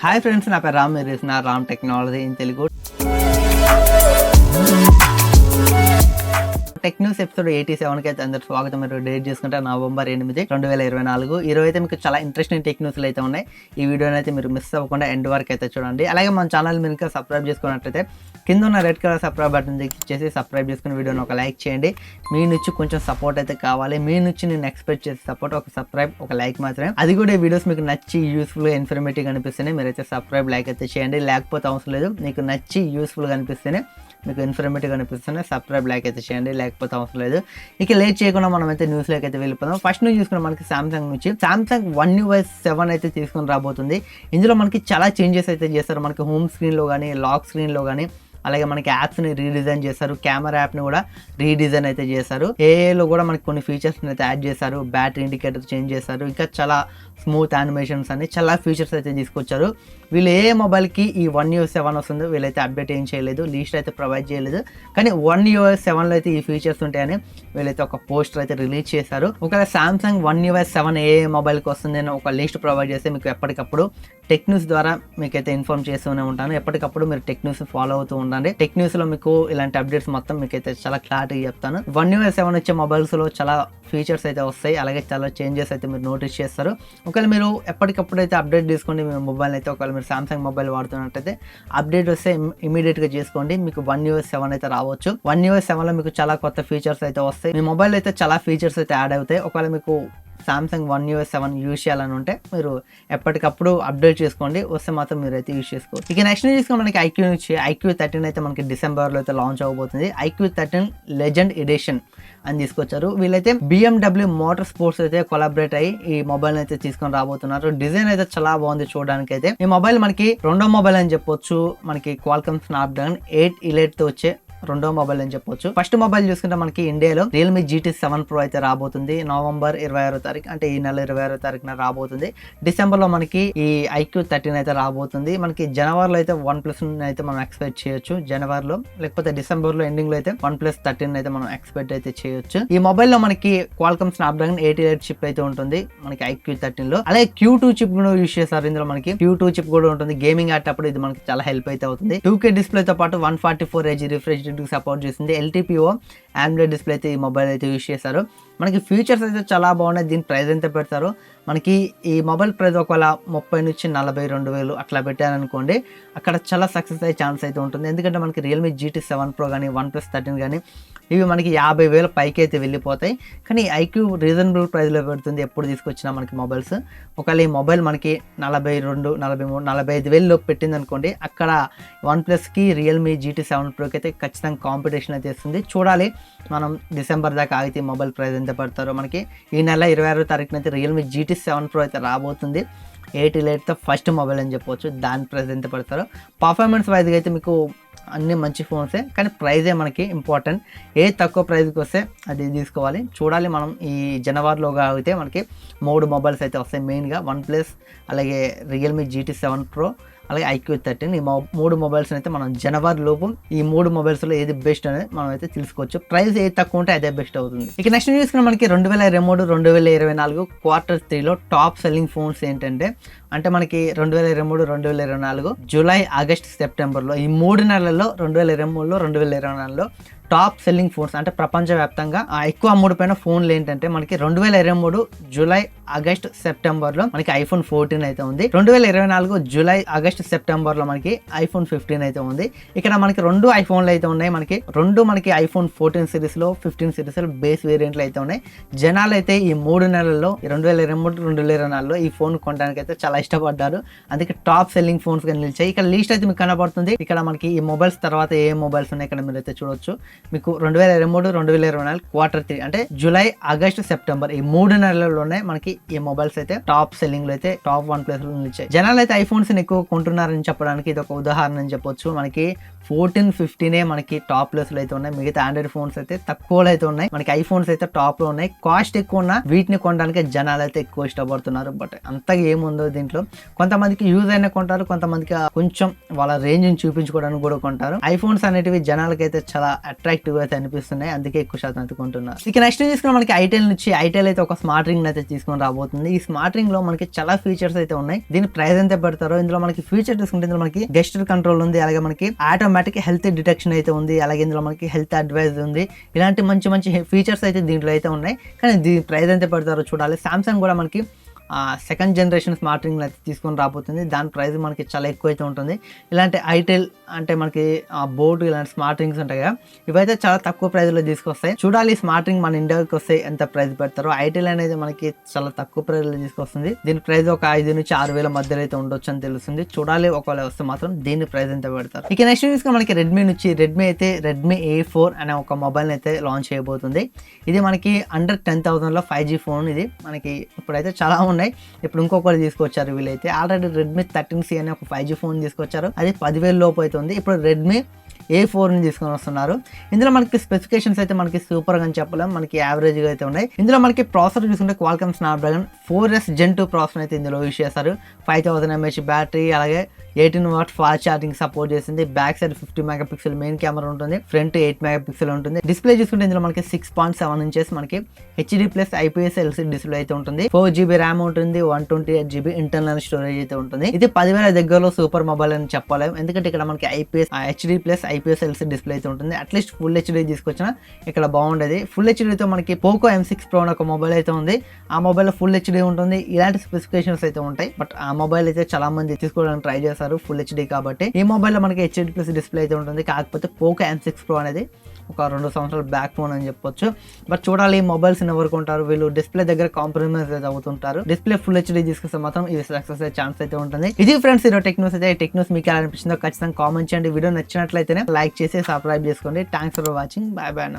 Hi friends, నా పేరు రామ్. మీరు చూసిన Ram technology in Telugu. TechNews episode 87కి అయితే అందరు స్వాగతం. మీరు డేట్ చేసుకుంటే నవంబర్ 8, 2024. ఈరోజు అయితే మీకు చాలా ఇంట్రెస్టింగ్ టెక్న్యూస్లు అయితే ఉన్నాయి. ఈ వీడియోని అయితే మీరు మిస్ అవ్వకుండా ఎండ్ వరకు అయితే చూడండి. అలాగే మన ఛానల్ మీరు ఇంకా సబ్స్క్రైబ్ చేసుకున్నట్లయితే కింద ఉన్న రెడ్ కలర్ సబ్స్క్రైబ్ బటన్ చేసి సబ్స్క్రైబ్ చేసుకుని వీడియోని ఒక లైక్ చేయండి. మీ నుంచి కొంచెం సపోర్ట్ అయితే కావాలి. మీ నుంచి నేను ఎక్స్పెక్ట్ చేసే సపోర్ట్ ఒక సబ్స్క్రైబ్, ఒక లైక్ మాత్రమే. అది కూడా ఈ వీడియోస్ మీకు నచ్చి యూస్ఫుల్గా ఇన్ఫర్మేటివ్గా అనిపిస్తేనే మీరైతే సబ్స్క్రైబ్, లైక్ అయితే చేయండి. లేకపోతే అవసరం లేదు. మీకు నచ్చి యూస్ఫుల్గా అనిపిస్తేనే, మీకు ఇన్ఫర్మేటివ్గా అనిపిస్తేనే సబ్స్క్రైబ్, లైక్ అయితే చేయండి. లేకపోతే అవసరం లేదు. ఇక లేట్ చేయకుండా మనం అయితే న్యూస్లోకి అయితే వెళ్ళిపోదాం. ఫస్ట్ న్యూస్ చూసుకున్నాం మనకి సామ్సంగ్ నుంచి. సామ్సంగ్ One UI 7 అయితే తీసుకొని రాబోతుంది. ఇందులో మనకి చాలా చేంజెస్ అయితే చేస్తారు. మనకి హోమ్ స్క్రీన్లో కానీ, లాక్ స్క్రీన్లో కానీ, అలాగే మనకి యాప్స్ని రీడిజైన్ చేస్తారు. కెమెరా యాప్ని కూడా రీడిజైన్ అయితే చేశారు. ఏఏలో కూడా మనకి కొన్ని ఫీచర్స్ని అయితే యాడ్ చేశారు. బ్యాటరీ ఇండికేటర్ చేంజ్ చేశారు. ఇంకా చాలా స్మూత్ యానిమేషన్స్ అని చాలా ఫీచర్స్ అయితే తీసుకొచ్చారు. వీళ్ళు ఏ మొబైల్కి ఈ One UI 7 వస్తుందో వీళ్ళైతే అప్డేట్ ఏం చేయలేదు, లీస్ట్ అయితే ప్రొవైడ్ చేయలేదు. కానీ One UI 7లో అయితే ఈ ఫీచర్స్ ఉంటాయని వీళ్ళైతే ఒక పోస్టర్ అయితే రిలీజ్ చేశారు. ఒకవేళ సామ్సంగ్ One UI 7 ఏ మొబైల్కి వస్తుంది అని ఒక లిస్ట్ ప్రొవైడ్ చేస్తే మీకు ఎప్పటికప్పుడు TechNews ద్వారా మీకైతే ఇన్ఫార్మ్ చేస్తూనే ఉంటాను. ఎప్పటికప్పుడు మీరు TechNews ఫాలో అవుతూ ఉండండి. TechNewsలో మీకు ఇలాంటి అప్డేట్స్ మొత్తం మీకైతే చాలా క్లారిటీ చెప్తాను. One UI 7 వచ్చే మొబైల్స్లో చాలా ఫీచర్స్ అయితే వస్తాయి. అలాగే చాలా చేంజెస్ అయితే మీరు నోటీస్ చేస్తారు. ఒకవేళ మీరు ఎప్పటికప్పుడు అయితే అప్డేట్ చేసుకోండి మీ మొబైల్ అయితే. ఒకవేళ మీరు సామ్సంగ్ మొబైల్ వాడుతున్నట్టయితే అప్డేట్ వస్తే ఇమీడియట్గా చేసుకోండి. మీకు One UI 7 అయితే రావచ్చు. One UI 7లో మీకు చాలా కొత్త ఫీచర్స్ అయితే వస్తాయి. మీ మొబైల్ అయితే చాలా ఫీచర్స్ అయితే యాడ్ అవుతాయి. ఒకవేళ మీకు సామ్సంగ్ One UI 7 యూజ్ చేయాలని ఉంటే మీరు ఎప్పటికప్పుడు అప్డేట్ చేసుకోండి. వస్తే మాత్రం మీరు అయితే యూజ్ చేసుకోవచ్చు. ఇక నెక్స్ట్ తీసుకుని మనకి iQoo నుంచి iQoo 13 అయితే మనకి డిసెంబర్లో అయితే లాంచ్ అవబోతుంది. iQoo 13 లెజెండ్ ఎడిషన్ అని తీసుకొచ్చారు. వీళ్ళైతే BMW మోటార్ స్పోర్ట్స్ అయితే కొలాబరేట్ అయ్యి ఈ మొబైల్ అయితే తీసుకొని రాబోతున్నారు. డిజైన్ అయితే చాలా బాగుంది చూడడానికి. అయితే ఈ మొబైల్ మనకి రెండో మొబైల్ అని చెప్పొచ్చు. మనకి క్వాల్కమ్ స్నాప్డ్రాగన్ 8 Elite తో వచ్చే రెండో మొబైల్ అని చెప్పొచ్చు. ఫస్ట్ మొబైల్ చూసుకుంటే మనకి ఇండియాలో Realme GT 7 Pro అయితే రాబోతుంది. నవంబర్ 26వ తారీఖు, అంటే ఈ నెల 26వ తారీఖున రాబోతుంది. డిసెంబర్లో మనకి ఈ iQoo 13 అయితే రాబోతుంది. మనకి జనవరిలో అయితే OnePlus అయితే మనం ఎక్స్పెక్ట్ చేయొచ్చు. జనవరిలో లేకపోతే డిసెంబర్లో ఎండింగ్ లో అయితే OnePlus 13 అయితే మనం ఎక్స్పెక్ట్ అయితే చేయొచ్చు. ఈ మొబైల్లో మనకి క్వాల్కమ్ స్నాప్డ్రాగన్ 8 Elite చిప్ అయితే ఉంటుంది మనకి iQoo 13 లో. అలాగే Q2 చిప్ కూడా యూజ్ చేస్తారు. ఇందులో మనకి Q2 చిప్ కూడా ఉంటుంది. గేమింగ్ ఆడేటప్పుడు ఇది మనకి చాలా హెల్ప్ అయితే అవుతుంది. 2K డిస్ప్లే తో పాటు 144Hz రిఫ్రెష్ సపోర్ట్ చేస్తుంది. LTPO AMOLED డిస్ప్లే అయితే ఈ మొబైల్ అయితే యూజ్ చేశారు. మనకి ఫీచర్స్ అయితే చాలా బాగున్నాయి. దీని ప్రైస్ ఎంత పెడతారు మనకి ఈ మొబైల్ ప్రైస్ ఒకవేళ 30 నుంచి 42,000 అట్లా పెట్టారనుకోండి, అక్కడ చాలా సక్సెస్ అయ్యే ఛాన్స్ అయితే ఉంటుంది. ఎందుకంటే మనకి Realme GT 7 Pro కానీ OnePlus 13 కానీ ఇవి మనకి 50,000 పైకి అయితే వెళ్ళిపోతాయి. కానీ iQoo రీజనబుల్ ప్రైస్లో పెడుతుంది ఎప్పుడు తీసుకొచ్చినా మనకి మొబైల్స్. ఒకవేళ ఈ మొబైల్ మనకి 42, 43, 45,000 పెట్టింది అనుకోండి, అక్కడ OnePlusకి Realme GT 7 Proకి అయితే ఖచ్చితంగా కాంపిటీషన్ అయితే ఇస్తుంది. చూడాలి మనం డిసెంబర్ దాకా ఆగితే ఈ మొబైల్ ప్రైస్ ఎంత పెడతారో. మనకి ఈ నెల 26వ తారీఖున అయితే Realme GT 7 Pro అయితే రాబోతుంది. 8 Eliteతో ఫస్ట్ మొబైల్ అని చెప్పవచ్చు. దాని ప్రైస్ ఎంత పెడతారో. పర్ఫార్మెన్స్ వైజ్గా అయితే మీకు అన్ని మంచి ఫోన్సే, కానీ ప్రైజే మనకి ఇంపార్టెంట్. ఏ తక్కువ ప్రైస్కి వస్తే అది తీసుకోవాలి. చూడాలి మనం ఈ జనవరిలోగా అయితే మనకి 3 మొబైల్స్ అయితే వస్తాయి మెయిన్గా. OnePlus, అలాగే Realme GT 7 Pro, అలాగే iQoo 13. ఈ 3 మొబైల్స్ అయితే మనం జనవరి లోపు ఈ 3 మొబైల్స్లో ఏది బెస్ట్ అనేది మనం అయితే తెలుసుకోవచ్చు. ప్రైస్ ఏది తక్కువ ఉంటే అదే బెస్ట్ అవుతుంది. ఇక నెక్స్ట్ చూసుకున్న మనకి 2023, 2024 Q3లో టాప్ సెల్లింగ్ ఫోన్స్ ఏంటంటే, అంటే మనకి 2023, 2024 జూలై, ఆగస్ట్, సెప్టెంబర్లో ఈ 3 నెలల్లో 2023లో 2024లో టాప్ సెల్లింగ్ ఫోన్స్ అంటే ప్రపంచవ్యాప్తంగా ఎక్కువ అమ్ముడుపోయిన ఫోన్లు ఏంటంటే మనకి 2023 జూలై, ఆగస్ట్, సెప్టెంబర్లో మనకి iPhone 14 అయితే ఉంది. 2024 జూలై, ఆగస్ట్, సెప్టెంబర్లో మనకి iPhone 15 అయితే ఉంది. ఇక్కడ మనకి 2 ఐఫోన్లు అయితే ఉన్నాయి. మనకి iPhone 14 సిరీస్లో, 15 సిరీస్లో బేస్ వేరియంట్లు అయితే ఉన్నాయి. జనాలు అయితే ఈ 3 నెలల్లో 2023, 2024లో ఈ ఫోన్ కొనడానికి అయితే చాలా ఇష్టపడ్డారు. అందుకే టాప్ సెల్లింగ్ ఫోన్స్ గా నిలిచాయి. ఇక్కడ లిస్ట్ అయితే మీకు కనబడుతుంది. ఇక్కడ మనకి ఈ మొబైల్స్ తర్వాత ఏ మొబైల్స్ ఉన్నాయి ఇక్కడ మీరు అయితే చూడొచ్చు. మీకు 2023, 2024 Q3 అంటే జూలై, ఆగస్ట్, సెప్టెంబర్ ఈ 3 నెలల్లోనే మనకి ఈ మొబైల్స్ అయితే టాప్ సెల్లింగ్ లో అయితే టాప్ 1 ప్లేస్ లో నిలిచాయి. జనాలు అయితే ఐఫోన్స్ ఎక్కువ కొంటున్నారని చెప్పడానికి ఇది ఒక ఉదాహరణ అని చెప్పొచ్చు. మనకి 14, 15 మనకి టాప్ ప్లేస్ లో అయితే ఉన్నాయి. మిగతా ఆండ్రాయిడ్ ఫోన్స్ అయితే తక్కువలో అయితే ఉన్నాయి. మనకి ఐఫోన్స్ అయితే టాప్ లో ఉన్నాయి. కాస్ట్ ఎక్కువ ఉన్నా వీటిని కొనడానికి జనాలు అయితే ఎక్కువ ఇష్టపడుతున్నారు. బట్ అంతగా ఏముందో దీంట్లో. కొంతమందికి యూజ్ అయినా కొంటారు, కొంతమందికి కొంచెం వాళ్ళ రేంజ్ ని చూపించుకోవడానికి కూడా కొంటారు. ఐఫోన్స్ అనేటివి జనాలకైతే చాలా అట్రాక్ట్ అట్రాక్టివ్ అయితే అనిపిస్తున్నాయి, అందుకే ఎక్కువ శాతం అందుకుంటున్నారు. ఇక నెక్స్ట్ తీసుకున్న మనకి ఐటెల్ నుంచి ఐటెల్ అయితే ఒక స్మార్ట్ రింగ్ అయితే తీసుకొని రాబోతుంది. ఈ స్మార్ట్ రింగ్ లో మనకి చాలా ఫీచర్స్ అయితే ఉన్నాయి. దీని ప్రైస్ ఎంత పెడతారో, ఇందులో మనకి ఫీచర్ తీసుకుంటే ఇందులో మనకి గెస్టర్ కంట్రోల్ ఉంది, అలాగే మనకి ఆటోమేటిక్ హెల్త్ డిటెక్షన్ అయితే ఉంది, అలాగే ఇందులో మనకి హెల్త్ అడ్వైజ్ ఉంది. ఇలాంటి మంచి మంచి ఫీచర్స్ అయితే దీంట్లో అయితే ఉన్నాయి. కానీ దీని ప్రైస్ ఎంత పెడతారో చూడాలి. సామ్సంగ్ కూడా మనకి సెకండ్ జనరేషన్ స్మార్ట్ రింగ్ అయితే తీసుకొని రాబోతుంది. దాని ప్రైస్ మనకి చాలా ఎక్కువ అయితే ఉంటుంది. ఇలాంటి ఐటెల్ అంటే మనకి బోర్డు ఇలాంటి స్మార్ట్ రింగ్స్ ఉంటాయి కదా, ఇవైతే చాలా తక్కువ ప్రైస్లో తీసుకొస్తాయి. చూడాలి స్మార్ట్ రింగ్ మన ఇండియాకి వస్తే ఎంత ప్రైస్ పెడతారో. ఐటెల్ అనేది మనకి చాలా తక్కువ ప్రైస్లో తీసుకొస్తుంది. దీని ప్రైస్ ఒక 5 నుంచి 6,000 మధ్యలో అయితే ఉండొచ్చు అని తెలుస్తుంది. చూడాలి ఒకవేళ వస్తే మాత్రం దీని ప్రైస్ ఎంత పెడతారు. ఇక నెక్స్ట్ తీసుకుని మనకి రెడ్మీ నుంచి రెడ్మీ A4 అనే ఒక మొబైల్ అయితే లాంచ్ చేయబోతుంది. ఇది మనకి అండర్ 10,000లో 5G ఫోన్. ఇది మనకి ఇప్పుడైతే చాలా ఉన్నాయి. ఇప్పుడు ఇంకొకటి తీసుకొచ్చారు వీళ్ళైతే. ఆల్రెడీ రెడ్మీ 13C అనే ఒక 5G ఫోన్ తీసుకొచ్చారు, అది 10,000 లోపు అవుతుంది. ఇప్పుడు రెడ్మీ A4 ని తీసుకొని వస్తున్నారు. ఇందులో మనకి స్పెసిఫికేషన్స్ అయితే మనకి సూపర్ గా చెప్పలేం, మనకి యావరేజ్ గా అయితే ఉన్నాయి. ఇందులో మనకి ప్రాసెసర్ చూసుకుంటే Qualcomm Snapdragon 4S Gen 2 processor అయితే ఇందులో యూస్ చేస్తారు. 5000 mAh బ్యాటరీ, అలాగే 18W ఫాస్ట్ ఛార్జింగ్ సపోర్ట్ చేస్తుంది. Back side 50 megapixel main camera ఉంటుంది, ఫ్రంట్ 8 మెగాపిక్సెల్ ఉంటుంది. డిస్ప్లే చూసుకుంటే ఇందులో మనకి 6.7 ఇంచెస్ మనకి HD+ IPS LCD డిస్ప్లే అయితే ఉంటుంది. 4GB ర్యామ్ ఉంటుంది, 128GB ఇంటర్నల్ స్టోరేజ్ అయితే ఉంటుంది. ఇది 10,000 దగ్గరలో సూపర్ మొబైల్ అని చెప్పలేము, ఎందుకంటే ఇక్కడ మనకి HD+ IPS LCD డిస్ప్లే అయితే ఉంటుంది. అట్లీస్ట్ ఫుల్ HD తీసుకొచ్చినా ఇక్కడ బాగుండేది. ఫుల్ హెచ్డీతో మనకి పోకో M6 Pro ఒక మొబైల్ అయితే ఉంది. ఆ మొబైల్ లో ఫుల్ హెచ్డీ ఉంటుంది. ఇలాంటి స్పెసిఫికేషన్స్ అయితే ఉంటాయి. బట్ ఆ మొబైల్ అయితే చాలా మంది తీసుకోవడానికి ట్రై చేస్తారు ఫుల్ హెచ్డీ కాబట్టి. ఈ మొబైల్ లో మనకి HD+ డిస్ప్లే అయితే ఉంటుంది. కాకపోతే పోకో M6 Pro అనేది ఒక 2 సంవత్సరాల బ్యాక్ ఫోన్ అని చెప్పొచ్చు. బట్ చూడాలి ఈ మొబైల్స్ ఎవరికి ఉంటారు, వీళ్ళు డిస్ప్లే దగ్గర కాంప్రమైజ్ అయితే అవుతుంటారు. డిస్ప్లే ఫుల్ హెచ్డీ తీసుకొస్తే మాత్రం ఇది సక్సెస్ అయ్యే ఛాన్స్ అయితే ఉంటుంది. ఇది ఫ్రెండ్స్ ఈరోజు టెక్న్యూస్ అయితే. టెక్న్యూస్ మీకు ఎలా అనిపించిందో ఖచ్చితంగా కామెంట్ చేయండి. వీడియో నచ్చినట్లయితేనే లైక్ చేసి సబ్స్క్రైబ్ చేసుకోండి. Thanks for watching. Bye bye.